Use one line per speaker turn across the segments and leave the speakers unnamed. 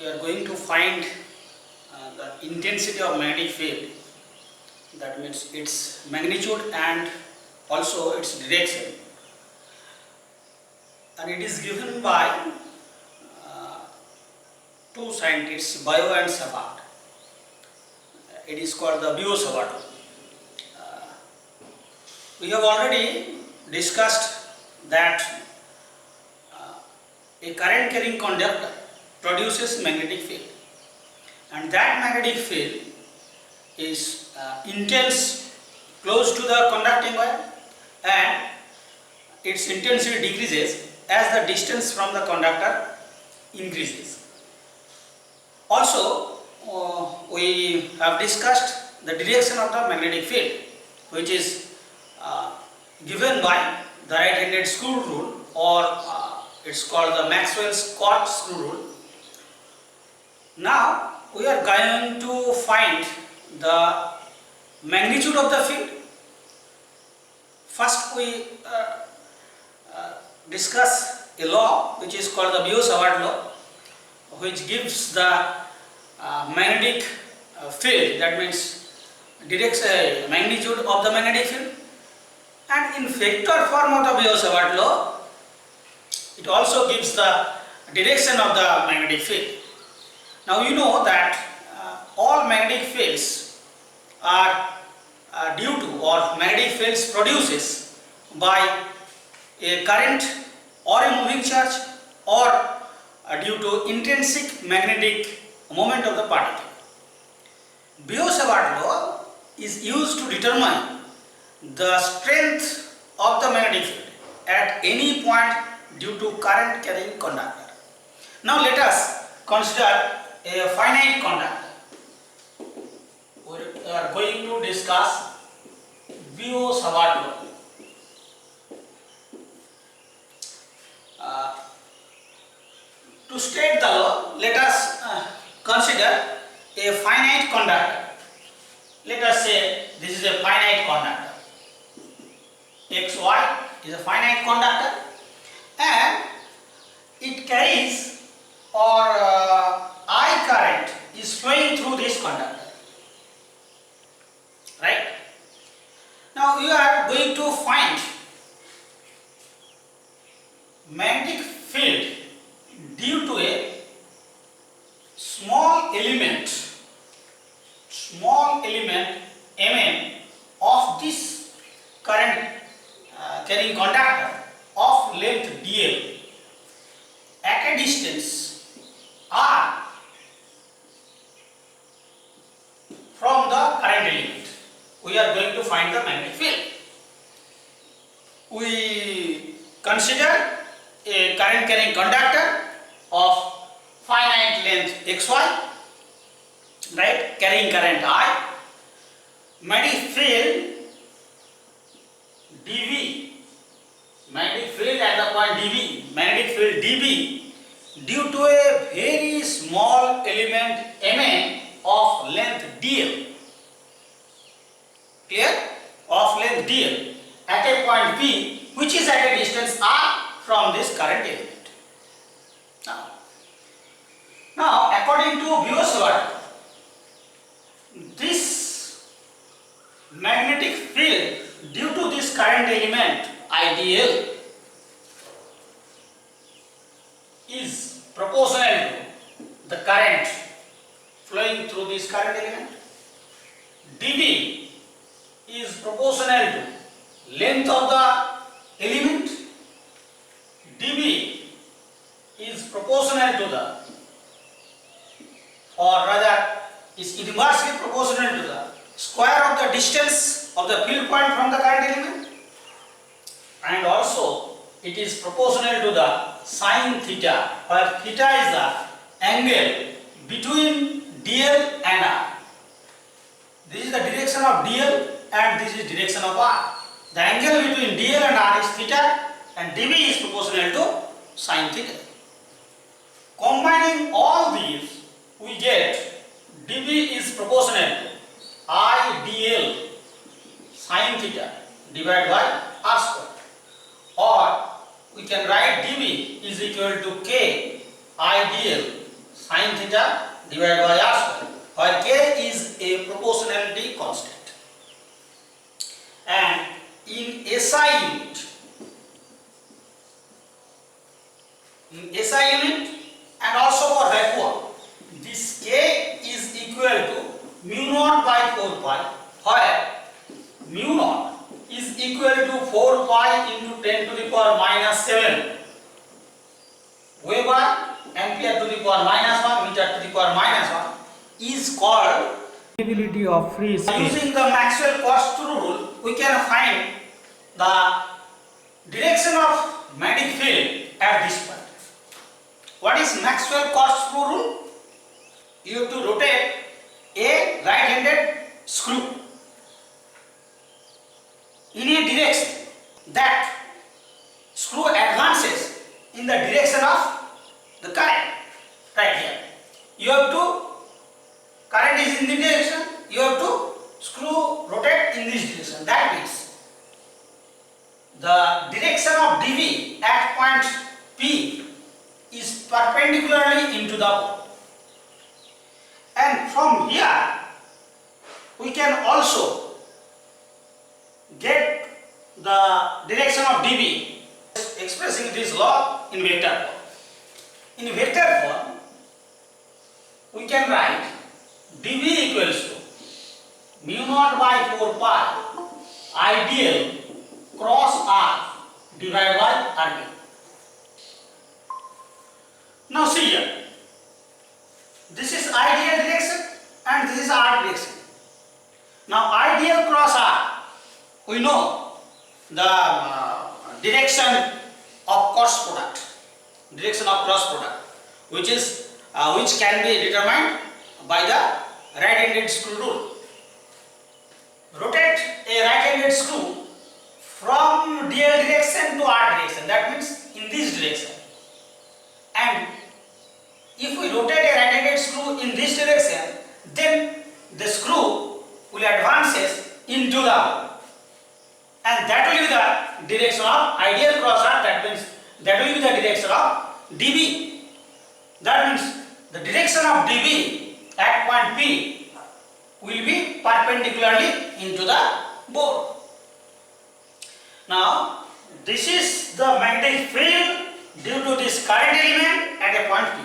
we are going to find the intensity of magnetic field, that means its magnitude and also its direction, and it is given by two scientists, Biot and Savart. It is called the Biot Savart. We have already discussed that a current carrying conductor produces magnetic field, and that magnetic field is intense close to the conducting wire, and its intensity decreases as the distance from the conductor increases. Also, we have discussed the direction of the magnetic field, which is given by the right-handed screw rule, or it's called the Maxwell's cord screw rule. Now we are going to find the magnitude of the field. First we discuss a law which is called the Biot Savart law, which gives the magnetic field, that means magnitude of the magnetic field, and in vector form of the Biot Savart law it also gives the direction of the magnetic field. Now you know that all magnetic fields are due to, or magnetic fields produces by a current or a moving charge, or due to intrinsic magnetic moment of the particle. Biot Savart law is used to determine the strength of the magnetic field at any point due to current carrying conductor. Now let us consider a finite conductor. We are going to discuss Biot Savart law. To state the law, let us consider a finite conductor. Let us say this is a finite conductor. XY is a finite conductor, and it carries, or I current is flowing through this conductor. Right? Now you are going to find magnetic field due to a small element Mn of this current carrying conductor of length dl at a distance r from the current element. We are going to find the magnetic field. We consider a current carrying conductor of finite length xy, right, carrying current I, magnetic field dV, magnetic field at the point dV, magnetic field dB due to a very small element Mn of length dl, clear, of length dl at a point P which is at a distance r from this current element. Now according to Biot Savart, this magnetic field due to this current element IDL is proportional to the current flowing through this current element. dV is proportional to length of the element. dB is proportional to the, or rather is inversely proportional to the square of the distance of the field point from the current element, and also it is proportional to the sine theta, where theta is the angle between dl and r. This is the direction of dl and this is direction of r. The angle between dl and r is theta, and dB is proportional to sine theta. Combining all these, we get dB is proportional to I dl sine theta divided by r square, or we can write dB is equal to k I dl sin theta divided by r square, where k is a proportionality constant. And in SI unit and also for vacuum, this k is equal to mu naught by 4 pi, where mu naught is equal to 4 pi into 10 to the power minus 7 Weber ampere to the power minus 1 meter to the power minus 1 is called
Ability of free space.
Using the Maxwell-Coste rule, we can find the direction of magnetic field at this point. What is Maxwell-Coste rule? You have to rotate a right-handed screw in a direction that screw advances in the direction of the current. Right here, you have to, current is in the direction, you have to screw rotate in this direction. That means the direction of dV at point P is perpendicularly into the pole. And from here we can also get the direction of dV expressing this law in vector form. In vector form we can write dV equals to mu naught by 4 pi ideal cross r divided by r. Now see here, this is ideal direction and this is r direction. Now ideal cross r, we know the direction of cross product, which can be determined by the right-handed screw rule. Rotate a right-handed screw from dl direction to r direction, that means in this direction. And if we rotate a right-handed screw in this direction, then the screw will advances into the hole, and that will be the direction of ideal cross r. That means that will be the direction of dV. That means the direction of dV at point P will be perpendicularly into the bore. Now this is the magnetic field due to this current element at a point P.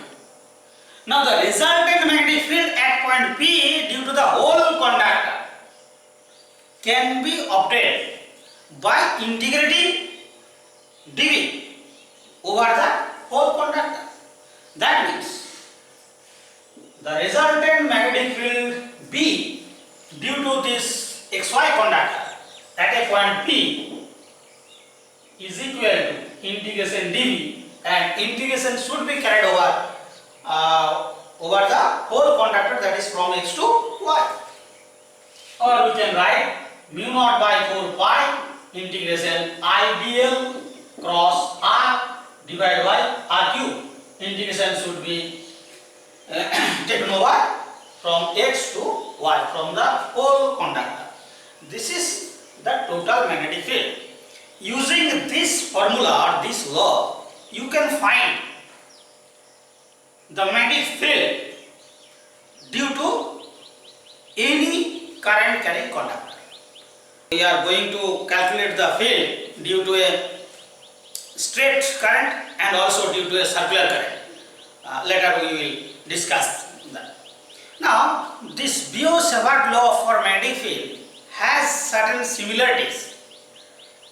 Now the resultant magnetic field at point P due to the whole conductor can be obtained by integrating dV over the whole conductor. That means the resultant magnetic field B due to this XY conductor at a point P is equal to integration dV, and integration should be carried over the whole conductor, that is from X to Y. Or we can write mu naught by 4 pi integration ideal cross r divided by r cube. Integration should be taken over from X to Y, from the whole conductor. This is the total magnetic field. Using this formula or this law, you can find the magnetic field due to any current carrying conductor. We are going to calculate the field due to a straight current and also due to a circular current. Later we will discuss that. Now this Biot Savart law for magnetic field has certain similarities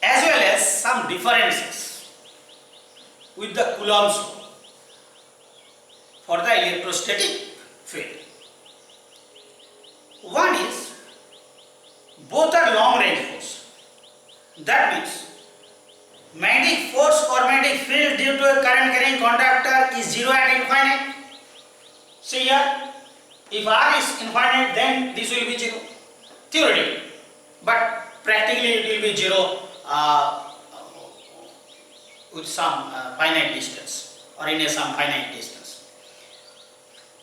as well as some differences with the Coulomb's law for the electrostatic field. One is, both are long range force. That means magnetic force or magnetic field due to a current carrying conductor is zero at infinite. See here, if R is infinite, then this will be zero theoretically, but practically it will be zero with some finite distance or in some finite distance,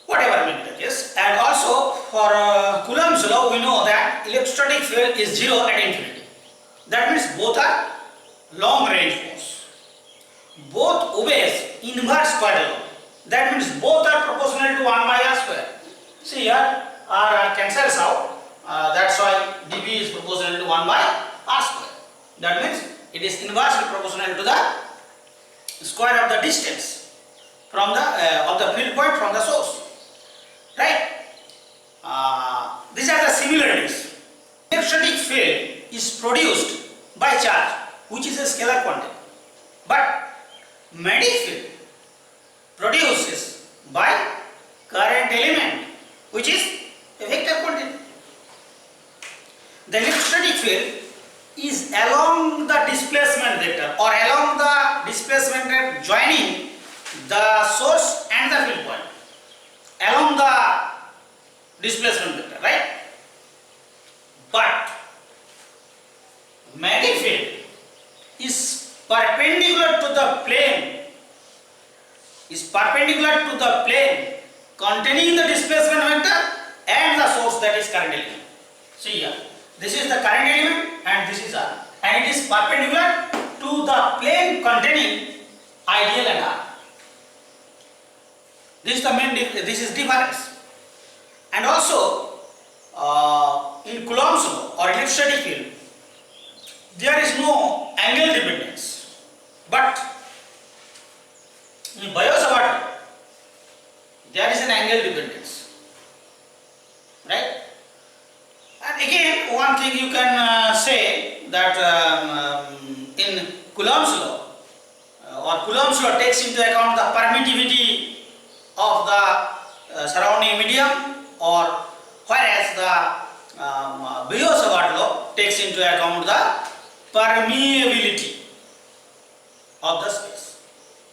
whatever may be the case. And also for Coulomb's law, we know that electrostatic field is zero at infinity. That means both are long range force. Both obeys inverse coil law. That means both are proportional to 1 by r square. See here, r cancels out. That's why dV is proportional to 1 by r square. That means it is inversely proportional to the square of the distance from the of the field point from the source. Right? These are the similarities. Electrostatic field is produced by charge, which is a scalar quantity, but magnetic field produces by current element, which is a vector quantity. The electrostatic field is along the displacement vector or along the displacement vector joining the source and the field point, along the displacement vector, right? But magnetic field is perpendicular to the plane, containing the displacement vector and the source, that is current element. See here, this is the current element and this is R, and it is perpendicular to the plane containing ideal and R. This is the main difference. And also in Coulomb's law or electrostatic field, there is no angle dependence, but in Biot Savart there is an angle dependence, right? And again, one thing you can say that in Coulomb's law takes into account the permittivity of the surrounding medium, or whereas the Biot Savart law takes into account the permeability of the space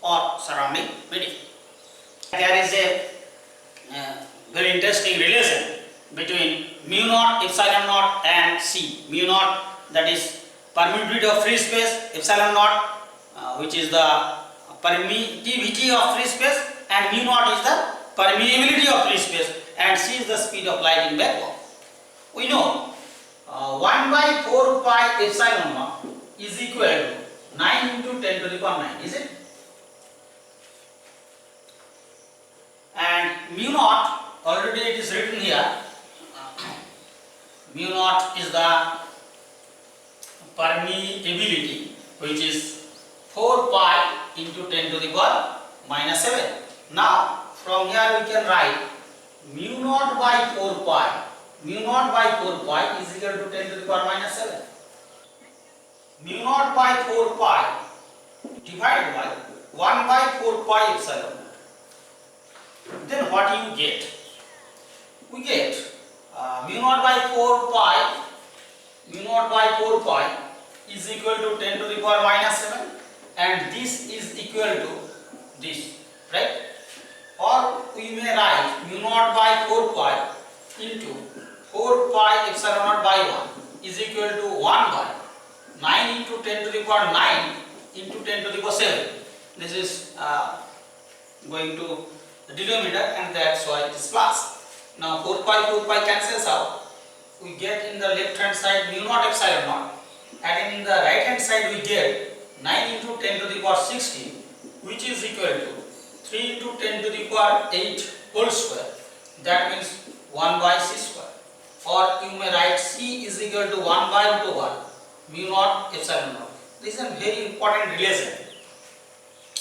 or surrounding medium. There is a very interesting relation between mu naught, epsilon naught and C. Mu naught, that is permittivity of free space, epsilon naught which is the permittivity of free space, and mu naught is the permeability of free space, and C is the speed of light in vacuum. We know 1 by 4 pi epsilon naught is equal to 9 into 10 to the power 9, is it? And mu naught, already it is written here, mu naught is the permeability, which is 4 pi into 10 to the power minus 7. Now from here we can write mu naught by 4 pi. Mu naught by 4 pi is equal to 10 to the power minus 7. Mu naught by 4 pi divided by 1 by 4 pi epsilon. Then what you get? We get mu naught by 4 pi. Mu naught by 4 pi is equal to 10 to the power minus 7, and this is equal to this, right? Or we may write mu naught by 4 pi into 4 pi epsilon naught by 1 is equal to 1 by 9 into 10 to the power 9 into 10 to the power 7. This is going to the denominator, and that's why it is plus. Now 4 pi cancels out. We get in the left hand side mu naught epsilon naught, and in the right hand side we get 9 into 10 to the power 16, which is equal to 3 into 10 to the power 8 whole square. That means 1 by c square. Or you may write C is equal to 1 by root over mu naught epsilon naught. This is a very important relation,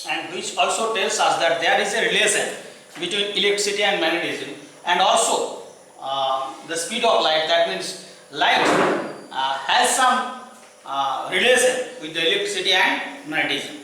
and which also tells us that there is a relation between electricity and magnetism, and also the speed of light. That means light has some relation with the electricity and magnetism.